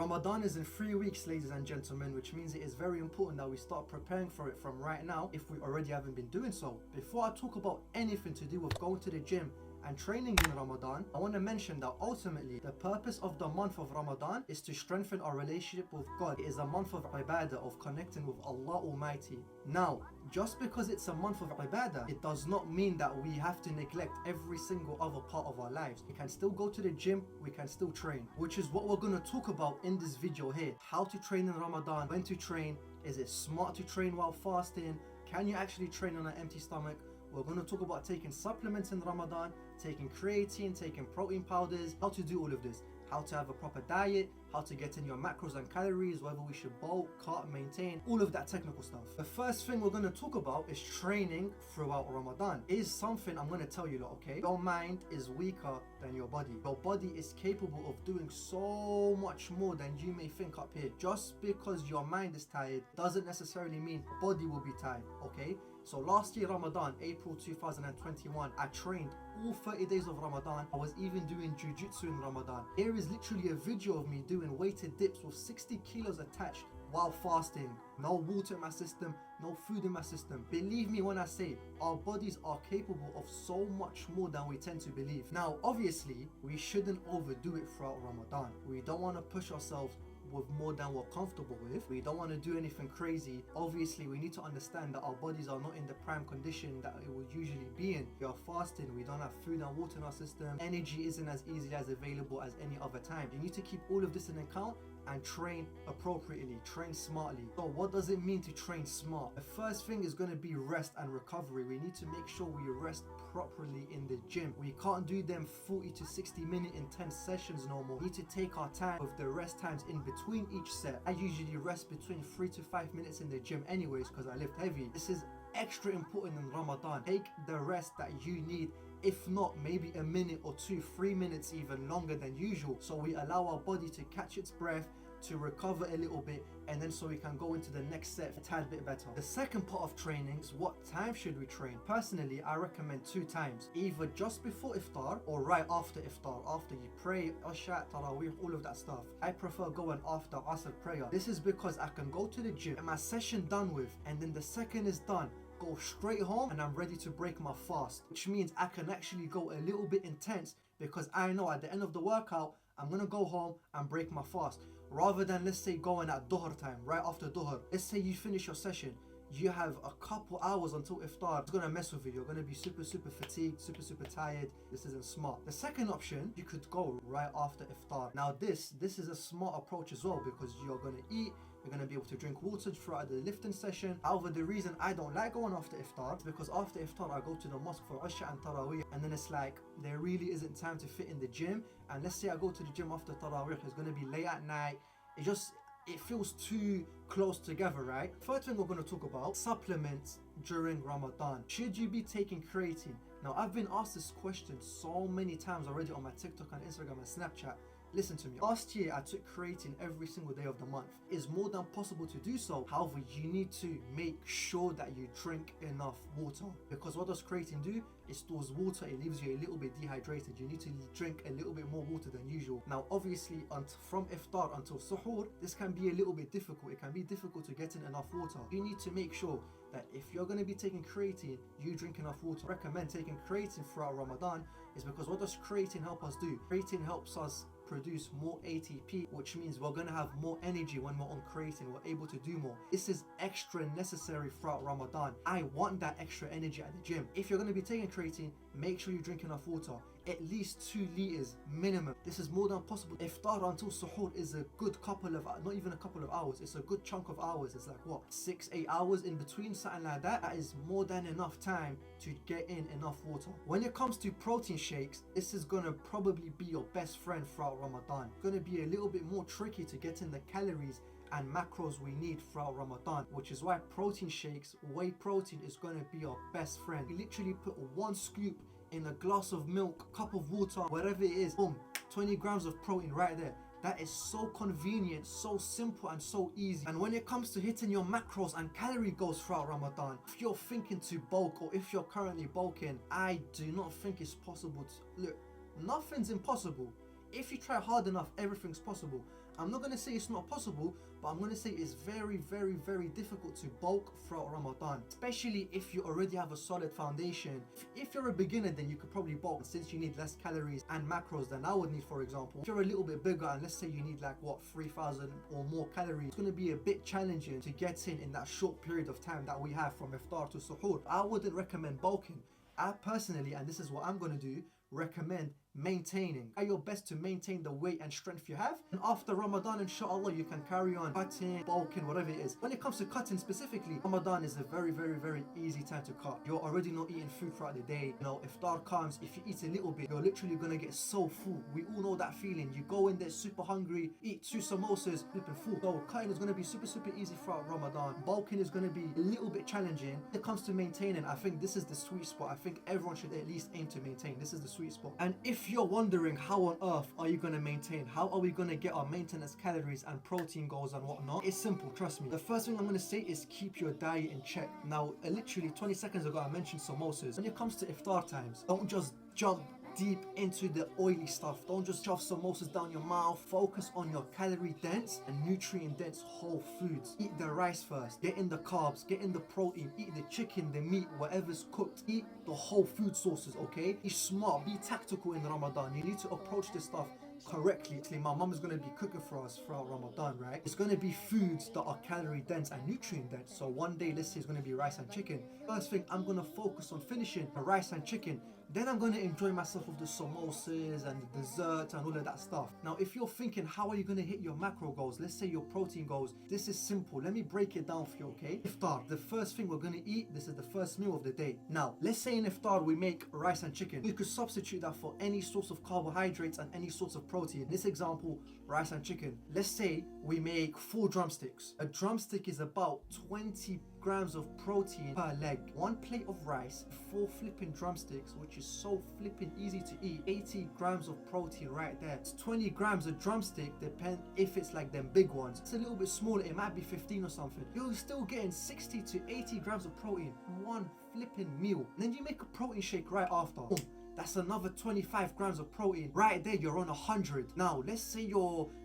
Ramadan is in 3 weeks, ladies and gentlemen, which means it is very important that we start preparing for it from right now if we already haven't been doing so. Before I talk about anything to do with going to the gym and training in Ramadan, I want to mention that ultimately the purpose of the month of Ramadan is to strengthen our relationship with God. It is a month of ibadah, of connecting with Allah Almighty. Now, just because it's a month of ibadah, it does not mean that we have to neglect every single other part of our lives. We can still go to the gym, we can still train, which is what we're going to talk about in this video here. How to train in Ramadan, when to train, is it smart to train while fasting, can you actually train on an empty stomach? We're going to talk about taking supplements in Ramadan, taking creatine, taking protein powders, how to do all of this, how to have a proper diet, how to get in your macros and calories, whether we should bulk, cut, maintain, all of that technical stuff. The first thing we're going to talk about is training throughout Ramadan. It is something I'm going to tell you lot, okay? Your mind is weaker than your body. Your body is capable of doing so much more than you may think up here. Just because your mind is tired doesn't necessarily mean your body will be tired, okay? So last year Ramadan, April 2021, I trained all 30 days of Ramadan. I was even doing jiu-jitsu in Ramadan. Here is literally a video of me doing weighted dips with 60 kilos attached while fasting. No water in my system, no food in my system. Believe me when I say our bodies are capable of so much more than we tend to believe. Now, obviously, we shouldn't overdo it throughout Ramadan. We don't want to push ourselves with more than we're comfortable with. We don't want to do anything crazy. Obviously, we need to understand that our bodies are not in the prime condition that it would usually be in. We are fasting, we don't have food and water in our system. Energy isn't as easily as available as any other time. You need to keep all of this in account and train appropriately, train smartly. So what does it mean to train smart? The first thing is going to be rest and recovery. We need to make sure we rest properly in the gym. We can't do them 40 to 60 minute intense sessions no more. We need to take our time with the rest times in between each set. I usually rest between 3 to 5 minutes in the gym anyways because I lift heavy. This is extra important in Ramadan. Take the rest that you need. If not, maybe a minute or 2, 3 minutes even longer than usual. So we allow our body to catch its breath, to recover a little bit, and then so we can go into the next set a tad bit better. The second part of training is what time should we train? Personally, I recommend 2 times, either just before iftar or right after iftar, after you pray, Isha, Taraweeh, all of that stuff. I prefer going after Asr prayer. This is because I can go to the gym, get my session done with, and then the second is done, go straight home and I'm ready to break my fast, which means I can actually go a little bit intense because I know at the end of the workout I'm gonna go home and break my fast, rather than, let's say, going at dhuhr time, right after dhuhr. Let's say you finish your session, you have a couple hours until iftar. It's gonna mess with you. You're gonna be super fatigued, super tired. This isn't smart. The second option, you could go right after iftar. Now this is a smart approach as well because you're gonna eat, you're going to be able to drink water throughout the lifting session. However, the reason I don't like going after iftar is because after iftar I go to the mosque for Isha and Taraweeh, and then it's like there really isn't time to fit in the gym. And let's say I go to the gym after Taraweeh, it's going to be late at night. It feels too close together, right? Third thing we're going to talk about, supplements during Ramadan. Should you be taking creatine? Now, I've been asked this question so many times already on my TikTok and Instagram and Snapchat. Listen to me. Last year, I took creatine every single day of the month. It's more than possible to do so. However, you need to make sure that you drink enough water. Because what does creatine do? It stores water. It leaves you a little bit dehydrated. You need to drink a little bit more water than usual. Now, obviously, from iftar until suhoor, this can be a little bit difficult. It can be difficult to get in enough water. You need to make sure that if you're going to be taking creatine, you drink enough water. I recommend taking creatine throughout Ramadan is because what does creatine help us do? Creatine helps us produce more ATP, which means we're going to have more energy when we're on creatine. We're able to do more. This is extra necessary throughout Ramadan. I want that extra energy at the gym. If you're going to be taking creatine, make sure you drink enough water, at least 2 liters minimum. This is more than possible. Iftar until suhoor is a good couple of, not even a couple of hours, it's a good chunk of hours. It's like what, 6-8 hours in between, something like that. That is more than enough time to get in enough water. When it comes to protein shakes, this is gonna probably be your best friend throughout Ramadan. It's gonna be a little bit more tricky to get in the calories and macros we need throughout Ramadan, which is why protein shakes, whey protein, is going to be your best friend. You literally put 1 scoop in a glass of milk, cup of water, whatever it is, boom, 20 grams of protein right there. That is so convenient, so simple and so easy. And when it comes to hitting your macros and calorie goals throughout Ramadan, if you're thinking to bulk or if you're currently bulking, I do not think it's possible to, look, nothing's impossible. If you try hard enough, everything's possible. I'm not going to say it's not possible, but I'm going to say it's very, very, very difficult to bulk throughout Ramadan, especially if you already have a solid foundation. If you're a beginner, then you could probably bulk since you need less calories and macros than I would need, for example. If you're a little bit bigger and let's say you need like what, 3,000 or more calories, it's going to be a bit challenging to get in that short period of time that we have from iftar to suhoor. I wouldn't recommend bulking. I personally, and this is what I'm going to do, recommend maintaining. Try your best to maintain the weight and strength you have, and after Ramadan, inshallah, you can carry on cutting, bulking, whatever it is. When it comes to cutting specifically, Ramadan is a very, very, very easy time to cut. You're already not eating food throughout the day. You know, iftar comes, if you eat a little bit, you're literally gonna get so full. We all know that feeling. You go in there super hungry, eat 2 samosas, flipping full. So cutting is gonna be super, super easy throughout Ramadan. Bulking is gonna be a little bit challenging. When it comes to maintaining, I think this is the sweet spot. I think everyone should at least aim to maintain. This is the sweet spot. And if you're wondering how on earth are you going to maintain, how are we going to get our maintenance calories and protein goals and whatnot, it's simple, trust me. The first thing I'm going to say is keep your diet in check. Now, literally 20 seconds ago I mentioned samosas. When it comes to iftar times, don't just jump deep into the oily stuff. Don't just shove samosas down your mouth. Focus on your calorie dense and nutrient dense whole foods. Eat the rice first, get in the carbs, get in the protein, eat the chicken, the meat, whatever's cooked. Eat the whole food sources, okay? Be smart, be tactical in Ramadan. You need to approach this stuff correctly. My mum is going to be cooking for us throughout Ramadan, right? It's going to be foods that are calorie dense and nutrient dense. So one day, let's say it's going to be rice and chicken. First thing, I'm going to focus on finishing the rice and chicken. Then I'm going to enjoy myself with the samosas and the dessert and all of that stuff. Now, if you're thinking, how are you going to hit your macro goals? Let's say your protein goals. This is simple. Let me break it down for you, okay? Iftar, the first thing we're going to eat, this is the first meal of the day. Now, let's say in iftar we make rice and chicken. You could substitute that for any source of carbohydrates and any source of protein. In this example, rice and chicken. Let's say we make 4 drumsticks. A drumstick is about 20 grams of protein per leg. 1 plate of rice, 4 flipping drumsticks, which is so flipping easy to eat. 80 grams of protein right there. It's 20 grams a drumstick, depend if it's like them big ones. It's a little bit smaller, it might be 15 or something. You're still getting 60 to 80 grams of protein in 1 flipping meal. And then you make a protein shake right after. Boom. That's another 25 grams of protein. Right there, you're on 100. Now, let's say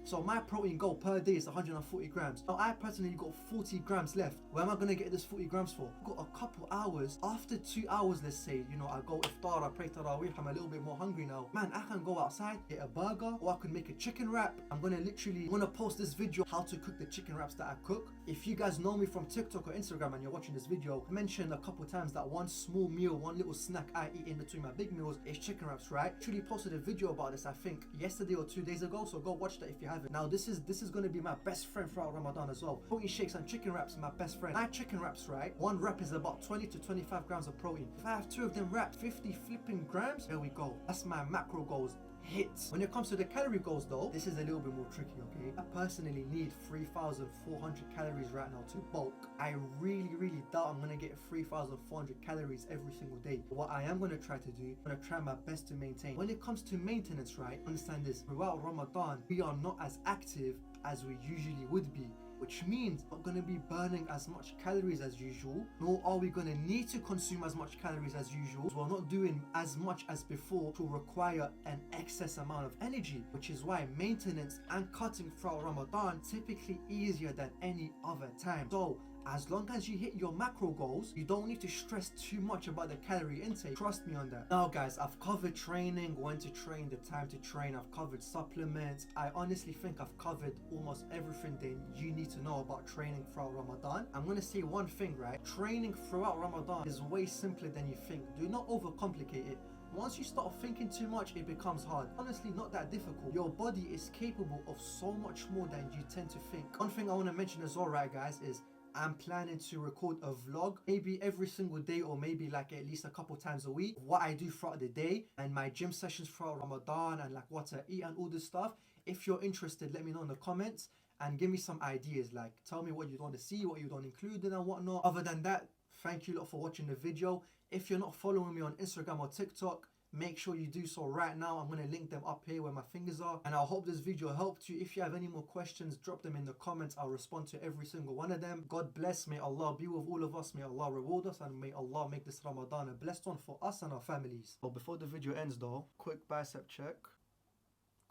so my protein goal per day is 140 grams. Now, I personally got 40 grams left. Where am I going to get this 40 grams for? I've got a couple hours. After 2 hours, let's say, you know, I go iftar, I pray tarawih, I'm a little bit more hungry now. Man, I can go outside, get a burger, or I could make a chicken wrap. I'm going to post this video, how to cook the chicken wraps that I cook. If you guys know me from TikTok or Instagram and you're watching this video, I mentioned a couple times that one small meal, one little snack I eat in between my big meals is chicken wraps, right? Actually posted a video about this, I think yesterday or 2 days ago, so go watch that if you haven't. Now this is going to be my best friend throughout Ramadan as well. Protein shakes and chicken wraps, my best friend. My chicken wraps, right? One wrap is about 20 to 25 grams of protein. If I have 2 of them wrapped, 50 flipping grams, there we go. That's my macro goals hits. When it comes to the calorie goals though, this is a little bit more tricky, okay? I personally need 3,400 calories right now to bulk. I really doubt I'm gonna get 3,400 calories every single day. But what I am gonna try to do, I'm gonna try my best to maintain. When it comes to maintenance, right, understand this, throughout Ramadan, we are not as active as we usually would be, which means we're not going to be burning as much calories as usual, nor are we going to need to consume as much calories as usual. We're not doing as much as before to require an excess amount of energy, which is why maintenance and cutting throughout Ramadan typically easier than any other time. So as long as you hit your macro goals, you don't need to stress too much about the calorie intake. Trust me on that. Now guys, I've covered training, when to train, the time to train. I've covered supplements. I honestly think I've covered almost everything that you need to know about training throughout Ramadan. I'm going to say one thing, right? Training throughout Ramadan is way simpler than you think. Do not overcomplicate it. Once you start thinking too much, it becomes hard. Honestly, not that difficult. Your body is capable of so much more than you tend to think. One thing I want to mention as well, right guys, is I'm planning to record a vlog maybe every single day, or maybe like at least a couple times a week, what I do throughout the day and my gym sessions throughout Ramadan and like what I eat and all this stuff. If you're interested, let me know in the comments and give me some ideas. Like tell me what you want to see, what you don't include in and whatnot. Other than that, thank you lot for watching the video. If you're not following me on Instagram or TikTok, make sure you do so right now. I'm going to link them up here where my fingers are. And I hope this video helped you. If you have any more questions, drop them in the comments. I'll respond to every single one of them. God bless. May Allah be with all of us. May Allah reward us. And may Allah make this Ramadan a blessed one for us and our families. Well, before the video ends though, quick bicep check.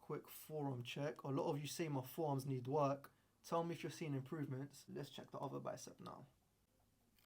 quick forearm check. A lot of you say my forearms need work. Tell me if you're seeing improvements. Let's check the other bicep now.